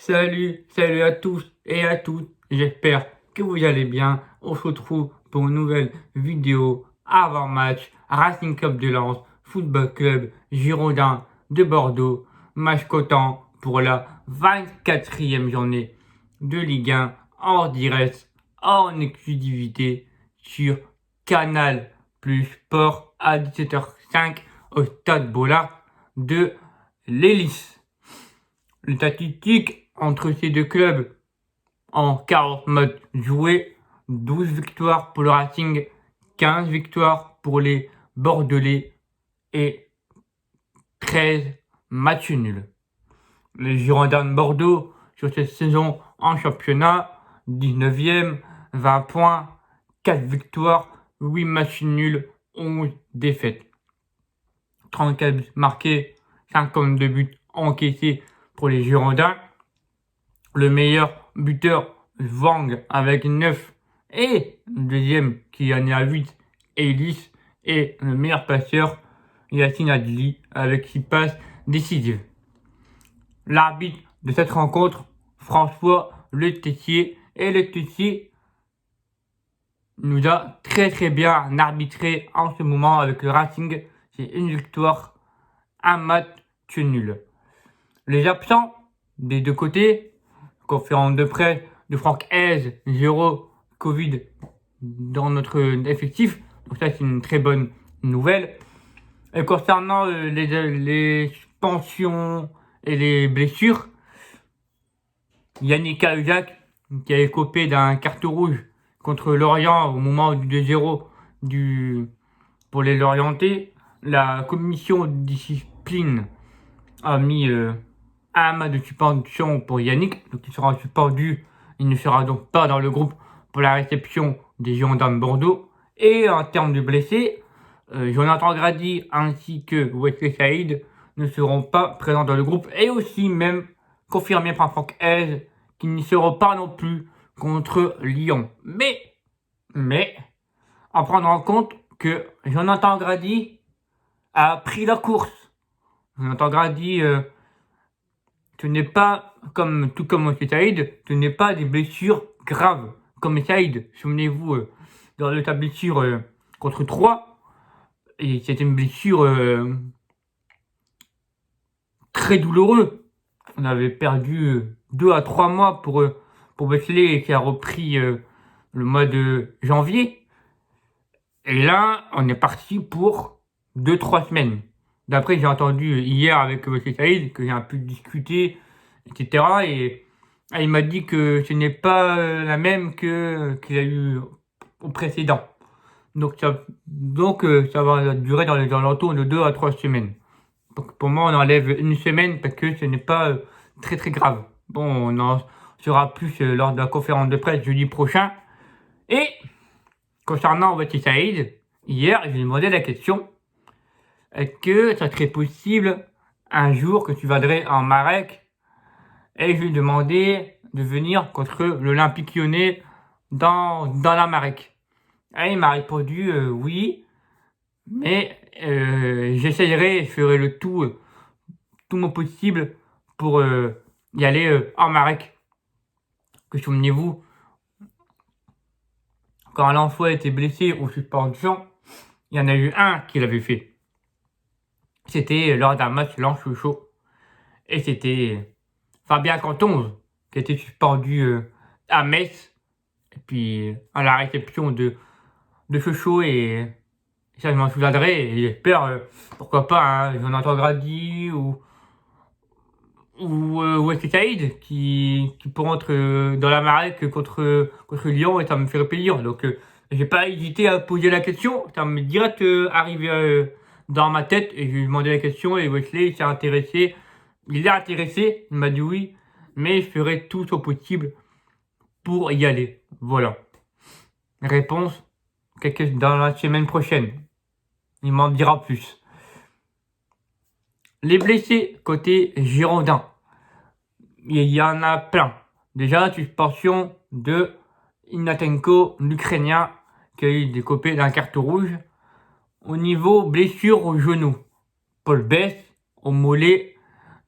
Salut à tous et à toutes, j'espère que vous allez bien. On se retrouve pour une nouvelle vidéo avant match Racing Club de Lens, Football Club Girondin de Bordeaux, match cotant pour la 24e journée de Ligue 1 en direct, en exclusivité sur Canal Plus Sport à 17h05 au Stade Bollard de l'Hélice. Les statistiques entre ces deux clubs en 40 matchs joués, 12 victoires pour le Racing, 15 victoires pour les Bordelais et 13 matchs nuls. Les Girondins de Bordeaux sur cette saison en championnat, 19e, 20 points, 4 victoires, 8 matchs nuls, 11 défaites. 34 buts marqués, 52 buts encaissés pour les Girondins. Le meilleur buteur, Wang, avec 9. Et le deuxième, qui en est à 8, Elis. Et le meilleur passeur, Yacine Adli, avec 6 passes décisives. L'arbitre de cette rencontre, François Le Tessier. Et Le Tessier nous a très bien arbitré en ce moment avec le Racing. C'est une victoire, un match nul. Les absents des deux côtés, conférence de presse de Franck Hez, 0 Covid dans notre effectif. Donc ça, c'est une très bonne nouvelle. Et concernant les suspensions et les blessures, Yannick Cahuzac, qui a écopé d'un carton rouge contre Lorient au moment du 2-0 pour les Lorientais, la commission de discipline a mis un match de suspension pour Yannick, donc il sera suspendu, il ne sera donc pas dans le groupe pour la réception des Girondins de Bordeaux. Et en termes de blessés, Jonathan Grady ainsi que Wesley Saïd ne seront pas présents dans le groupe, et aussi même confirmé par Franck Hez qu'ils n'y seront pas non plus contre Lyon. Mais, en prendre en compte que Jonathan Grady a pris la course. Jonathan Grady, ce n'est pas tout comme Saïd, ce n'est pas des blessures graves comme Saïd. Souvenez-vous, dans sa blessure contre 3, et c'était une blessure très douloureuse. On avait perdu 2 à 3 mois pour Wesley, qui a repris le mois de janvier. Et là, on est parti pour 2-3 semaines. D'après, j'ai entendu hier avec Wesley Saïd, que j'ai un peu discuté, etc. Et il m'a dit que ce n'est pas la même qu'il a eu au précédent. Donc ça va durer dans les alentours de 2 à 3 semaines. Donc pour moi, on enlève une semaine parce que ce n'est pas très grave. Bon, on en saura plus lors de la conférence de presse jeudi prochain. Et concernant Wesley Saïd, hier, je lui ai demandé la question: est-ce que ça serait possible un jour que tu viendrais en Marek? Et je lui ai demandé de venir contre l'Olympique Lyonnais dans la Marek. Et il m'a répondu oui, mais j'essayerai, je ferai le tout mon possible pour y aller en Marek. Que souvenez-vous, quand Lançois était blessé ou suspension, il y en a eu un qui l'avait fait. C'était lors d'un match Lens-Sochaux. Et c'était Fabien Cantonge qui était suspendu à Metz. Et puis à la réception de Sochaux, et ça je m'en souviendrai. Et j'espère, pourquoi pas, hein, Jonathan Grady ou Wesley Saïd qui pourront être dans la Marek contre Lyon, et ça me ferait plaisir. Donc j'ai pas hésité à poser la question, ça m'est direct arrivé dans ma tête, et je lui ai demandé la question, et Wesley s'est intéressé. Il est intéressé, il m'a dit oui, mais je ferai tout au possible pour y aller. Voilà. Réponse dans la semaine prochaine. Il m'en dira plus. Les blessés côté Girondin, il y en a plein. Déjà, suspension de Ignatenko, l'Ukrainien, qui a eu des copés d'un carton rouge. Au niveau blessure au genou, Paul Bess, au mollet,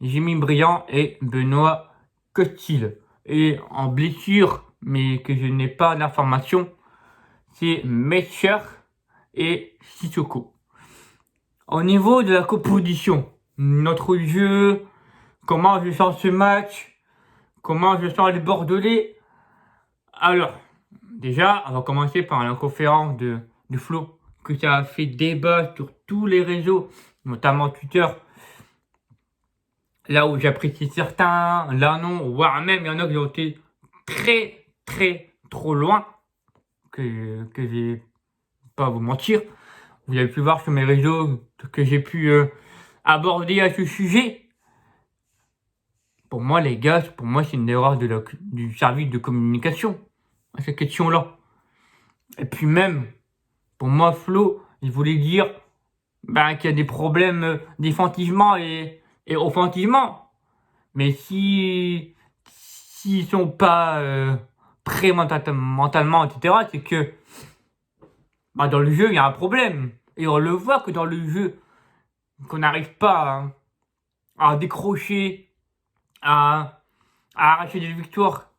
Jimmy Briand et Benoît Scott-Hill. Et en blessure, mais que je n'ai pas d'informations, c'est Metcher et Sissoko. Au niveau de la composition, notre jeu, comment je sens ce match, comment je sens les Bordelais. Alors, déjà, on va commencer par la conférence de Flo, que ça a fait débat sur tous les réseaux, notamment Twitter. Là où j'apprécie certains, là non, voire même il y en a qui ont été très trop loin, que j'ai pas à vous mentir. Vous avez pu voir sur mes réseaux que j'ai pu aborder à ce sujet. Pour moi, les gars, pour moi, c'est une erreur du service de communication à cette question-là. Et puis même, pour moi, Flo, il voulait dire qu'il y a des problèmes défensivement et offensivement. Mais s'ils sont pas prêts mentalement, etc., c'est que dans le jeu, il y a un problème. Et on le voit que dans le jeu, qu'on n'arrive pas à décrocher, à arracher des victoires.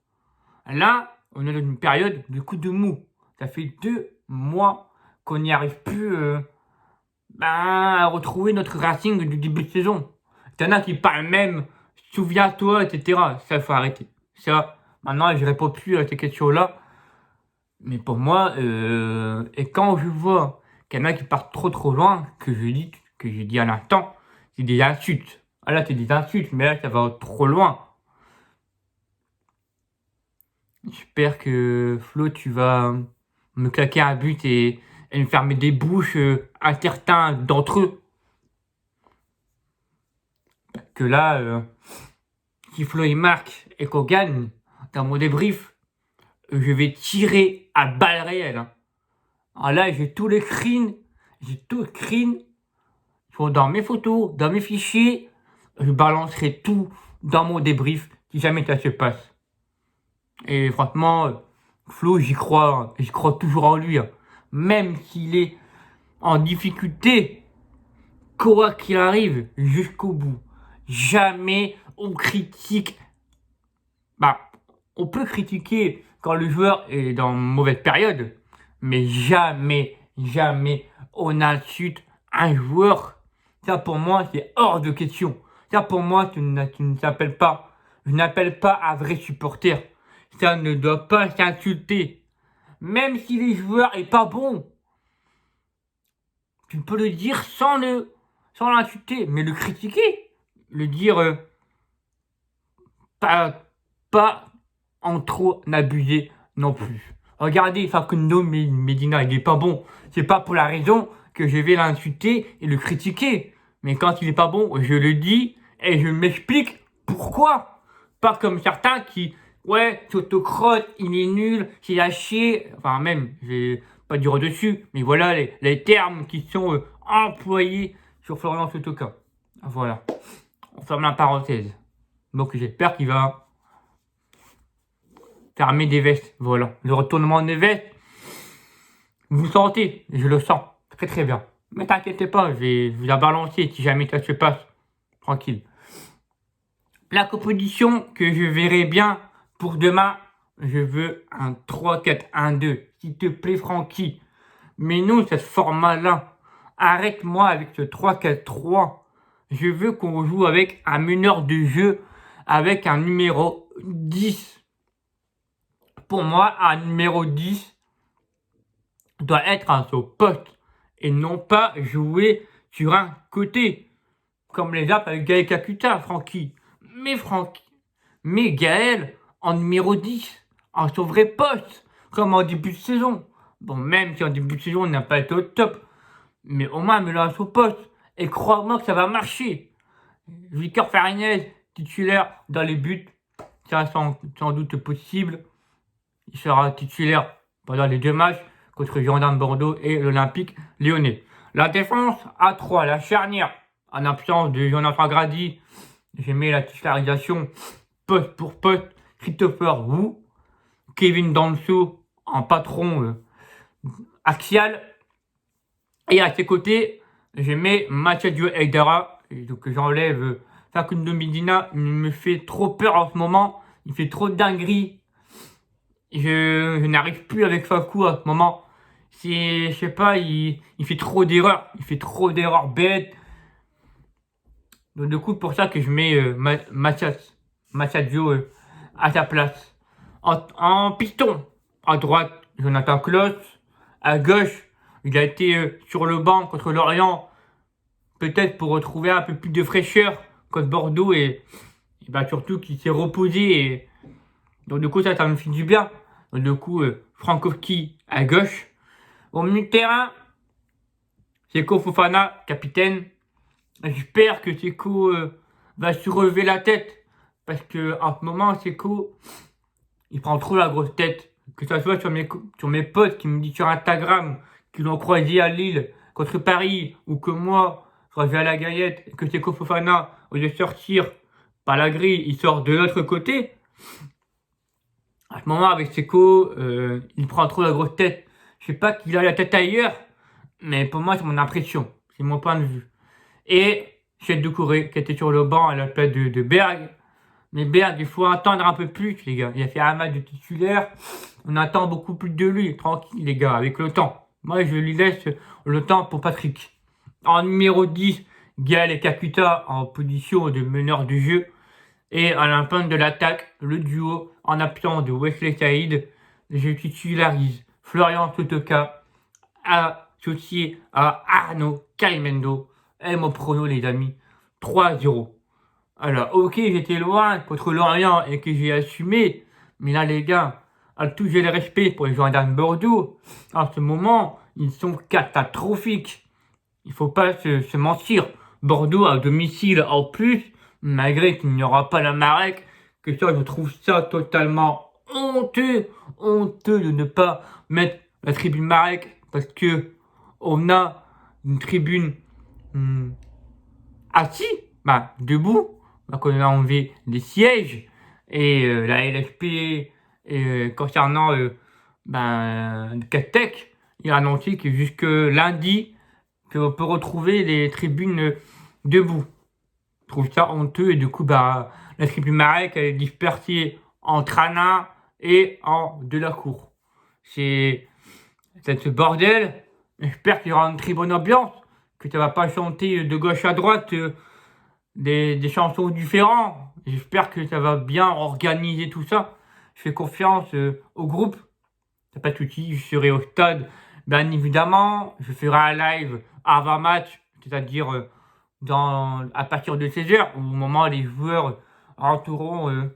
Là, on est dans une période de coup de mou. Ça fait 2 mois qu'on n'y arrive plus à retrouver notre Racing du début de saison. Il y en a qui parlent même, souviens-toi, etc. Ça, il faut arrêter. Ça, maintenant, je réponds plus à ces questions-là. Mais pour moi, et quand je vois qu'il y en a qui partent trop loin, que j'ai dit à l'instant, c'est des insultes. Ah là, c'est des insultes, mais là, ça va trop loin. J'espère que Flo, tu vas me claquer un but et me fermer des bouches à certains d'entre eux. Parce que là, si Flo il marque et qu'on gagne, dans mon débrief, je vais tirer à balles réelles. Alors là, j'ai tout le screen, dans mes photos, dans mes fichiers. Je balancerai tout dans mon débrief si jamais ça se passe. Et franchement, Flo, j'y crois toujours en lui. Même s'il est en difficulté, quoi qu'il arrive, jusqu'au bout. Jamais on critique. On peut critiquer quand le joueur est dans une mauvaise période, mais jamais on insulte un joueur. Ça pour moi, c'est hors de question. Ça pour moi, tu ne s'appelles pas. Je n'appelle pas un vrai supporter. Ça ne doit pas s'insulter. Même si le joueur est pas bon, tu peux le dire sans l'insulter, mais le critiquer, le dire pas en trop abuser non plus. Regardez, Facundo Medina, il est pas bon. C'est pas pour la raison que je vais l'insulter et le critiquer. Mais quand il est pas bon, je le dis et je m'explique pourquoi. Pas comme certains qui, s'autocrotte, il est nul, c'est lâché. Enfin, même, je vais pas dire au-dessus, mais voilà les termes qui sont employés sur Florian Sotoka. Voilà. On ferme la parenthèse. Donc j'espère qu'il va fermer des vestes. Voilà. Le retournement des vestes, vous sentez, je le sens très bien. Mais t'inquiète pas, je vais la balancer si jamais ça se passe. Tranquille. La composition que je verrai bien pour demain, je veux un 3-4-1-2. S'il te plaît, Francky. Mais non, ce format-là. Arrête-moi avec ce 3-4-3. Je veux qu'on joue avec un meneur de jeu, avec un numéro 10. Pour moi, un numéro 10 doit être à son poste et non pas jouer sur un côté. Comme les apps avec Gaël Kakuta, Francky. Mais Gaël en numéro 10, en son vrai poste, comme en début de saison. Bon, même si en début de saison, on n'a pas été au top. Mais au moins, mets-le à son poste. Et crois-moi que ça va marcher. Victor Farinez, titulaire dans les buts. Ça, sans doute possible. Il sera titulaire pendant les 2 matchs contre Girondins de Bordeaux et l'Olympique Lyonnais. La défense à 3, la charnière, en absence de Jonathan Grady, j'ai mis la titularisation poste pour poste, Christopher Wu, Kevin Danso en patron axial, et à ses côtés, j'ai mis Mathieu Eidara, donc j'enlève Facundo Medina, il me fait trop peur en ce moment, il fait trop de dingueries. Je n'arrive plus avec Fakou à ce moment. Je sais pas, il fait trop d'erreurs. Il fait trop d'erreurs bêtes. Donc, du coup, pour ça que je mets Massadio à sa place. En piston, à droite, Jonathan Klaus. À gauche, il a été sur le banc contre Lorient. Peut-être pour retrouver un peu plus de fraîcheur contre Bordeaux. Et bah, surtout qu'il s'est reposé. Et donc, du coup, ça me fait du bien. Donc, du coup, Frankowski à gauche. Au milieu de terrain, Seko Fofana, capitaine. J'espère que Seko va se relever la tête. Parce que en ce moment, Seko, il prend trop la grosse tête. Que ça soit sur mes potes qui me disent sur Instagram qu'ils l'ont croisé à Lille contre Paris. Ou que moi, je reviens à la Gaillette. Et que Seko Fofana, au lieu de sortir par la grille, il sort de l'autre côté. À ce moment, avec Seko, il prend trop la grosse tête. Je sais pas qu'il a la tête ailleurs. Mais pour moi, c'est mon impression. C'est mon point de vue. Et Chef de Corée qui était sur le banc à la place de Berg. Mais Berg, il faut attendre un peu plus, les gars. Il a fait un match de titulaire. On attend beaucoup plus de lui. Tranquille, les gars, avec le temps. Moi, je lui laisse le temps pour Patrick. En numéro 10, Gaël et Kakuta en position de meneur de jeu. Et à la fin de l'attaque, le duo en absence de Wesley Saïd, je titularise Florian Sotoka associé à Arnaud Calimendo. Et mon prono, les amis, 3-0. Alors, ok, j'étais loin contre Lorient et que j'ai assumé. Mais là, les gars, à tout j'ai le respect pour les joueurs de Bordeaux. En ce moment, ils sont catastrophiques. Il faut pas se mentir. Bordeaux à domicile en plus, malgré qu'il n'y aura pas la Marek, que ça, je trouve ça totalement honteux. Honteux de ne pas mettre la tribune Marek parce que on a une tribune assis, debout, qu'on a enlevé les sièges et la LFP concernant Catech, il a annoncé que jusque lundi, qu'on peut retrouver les tribunes debout. Je trouve ça honteux et du coup, la tribune Marek, elle est dispersée en Trana et en Delacour. C'est ce bordel. J'espère qu'il y aura une très bonne ambiance, que ça va pas chanter de gauche à droite des chansons différentes. J'espère que ça va bien organiser tout ça. Je fais confiance au groupe. T'as pas de soucis, je serai au stade. Bien évidemment, je ferai un live avant match, c'est-à-dire à partir de 16h, au moment où les joueurs rentreront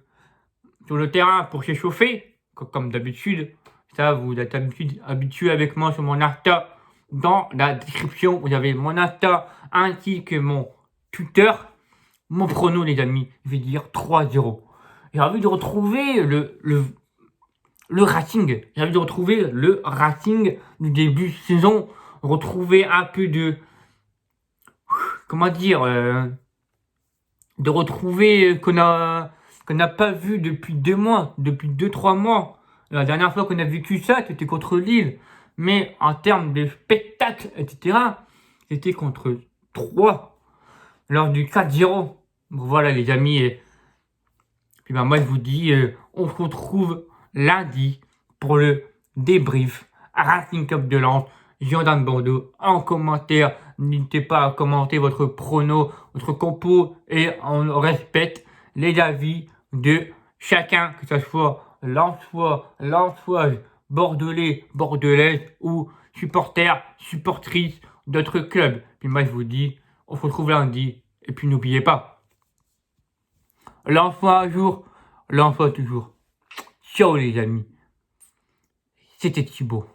sur le terrain pour s'échauffer, comme d'habitude. Ça, vous êtes habitué avec moi sur mon Insta. Dans la description, vous avez mon Insta ainsi que mon Twitter. Mon prono, les amis, je vais dire 3-0. J'ai envie de retrouver le Racing. J'ai envie de retrouver le Racing du début de saison. Retrouver un peu de... Comment dire de retrouver qu'on n'a pas vu depuis 2 mois, depuis 2-3 mois. La dernière fois qu'on a vécu ça, c'était contre Lille. Mais en termes de spectacle, etc., c'était contre 3 lors du 4-0. Bon, voilà les amis. Et puis moi je vous dis, on se retrouve lundi pour le débrief Racing Club de Lens, Girondins Bordeaux. En commentaire, n'hésitez pas à commenter votre prono, votre compo et on respecte les avis de chacun, que ce soit Lensois, Bordelais, Bordelaise ou supporters, supportrices d'autres clubs. Puis moi je vous dis, on se retrouve lundi. Et puis n'oubliez pas, Lensois un jour, Lensois toujours. Ciao les amis. C'était Thibaut.